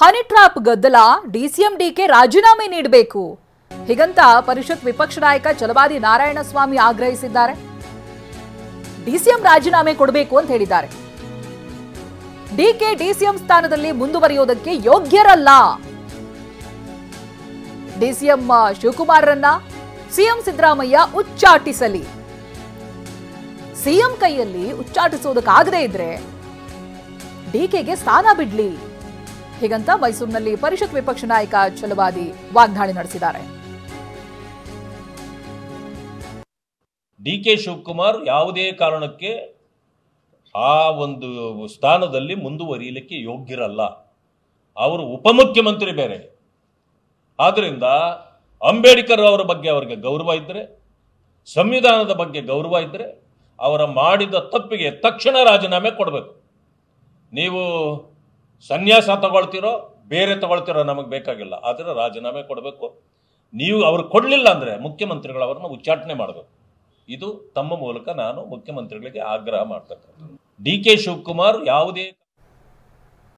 Honey trap ಗದ್ದಲ, DCM DK ರಾಜೀನಾಮೆ ನೀಡಬೇಕು ಹೀಗಂತ ಪರಿಷತ್ ವಿಪಕ್ಷ ನಾಯಕ ಛಲವಾದಿ ನಾರಾಯಣಸ್ವಾಮಿ ಆಗ್ರಹಿಸಿದ್ದಾರೆ. ಡಿಸಿಎಂ ರಾಜೀನಾಮೆ ಕೊಡಬೇಕು ಅಂತ ಹೇಳಿದ್ದಾರೆ. ಡಿಕೆ ಡಿಸಿಎಂ ಸ್ಥಾನದಲ್ಲಿ ಮುಂದುವರಿಯೋದಕ್ಕೆ ಯೋಗ್ಯರಲ್ಲ. ಡಿಸಿಎಂ ಶಿವಕುಮಾರರನ್ನ ಸಿಎಂ ಸಿದ್ದರಾಮಯ್ಯ ಉಚ್ಚಾಟಿಸಲಿ. ಸಿಎಂ ಕೈಯಲ್ಲಿ ಉಚ್ಚಾಟಿಸೋದಕ್ಕಾಗದೇ ಇದ್ರೆ ಡಿಕೆಗೆ ಸ್ಥಾನ ಬಿಡ್ಲಿ ಹೀಗಂತ ಮೈಸೂರಿನಲ್ಲಿ ಪರಿಷತ್ ವಿಪಕ್ಷ ನಾಯಕ ಛಲವಾದಿ ವಾಗ್ದಾಳಿ ನಡೆಸಿದ್ದಾರೆ. ಡಿಕೆ ಶಿವಕುಮಾರ್ ಯಾವುದೇ ಕಾರಣಕ್ಕೆ ಆ ಒಂದು ಸ್ಥಾನದಲ್ಲಿ ಮುಂದುವರಿಯಲಿಕ್ಕೆ ಯೋಗ್ಯರಲ್ಲ. ಅವರು ಉಪಮುಖ್ಯಮಂತ್ರಿ ಬೇರೆ. ಆದ್ದರಿಂದ ಅಂಬೇಡ್ಕರ್ ಅವರ ಬಗ್ಗೆ ಅವರಿಗೆ ಗೌರವ ಇದ್ದರೆ, ಸಂವಿಧಾನದ ಬಗ್ಗೆ ಗೌರವ ಇದ್ದರೆ, ಅವರ ಮಾಡಿದ ತಪ್ಪಿಗೆ ತಕ್ಷಣ ರಾಜೀನಾಮೆ ಕೊಡಬೇಕು. ನೀವು ಸನ್ಯಾಸ ತಗೊಳ್ತಿರೋ ಬೇರೆ ತಗೊಳ್ತಿರೋ ನಮಗೆ ಬೇಕಾಗಿಲ್ಲ, ಆದರೆ ರಾಜೀನಾಮೆ ಕೊಡಬೇಕು. ನೀವು ಅವ್ರು ಕೊಡಲಿಲ್ಲ ಅಂದರೆ ಮುಖ್ಯಮಂತ್ರಿಗಳು ಅವರನ್ನು ಉಚ್ಚಾಟನೆ ಮಾಡಬೇಕು. ಇದು ತಮ್ಮ ಮೂಲಕ ನಾನು ಮುಖ್ಯಮಂತ್ರಿಗಳಿಗೆ ಆಗ್ರಹ ಮಾಡ್ತಕ್ಕಂಥದ್ದು. ಡಿಕೆ ಶಿವಕುಮಾರ್ ಯಾವುದೇ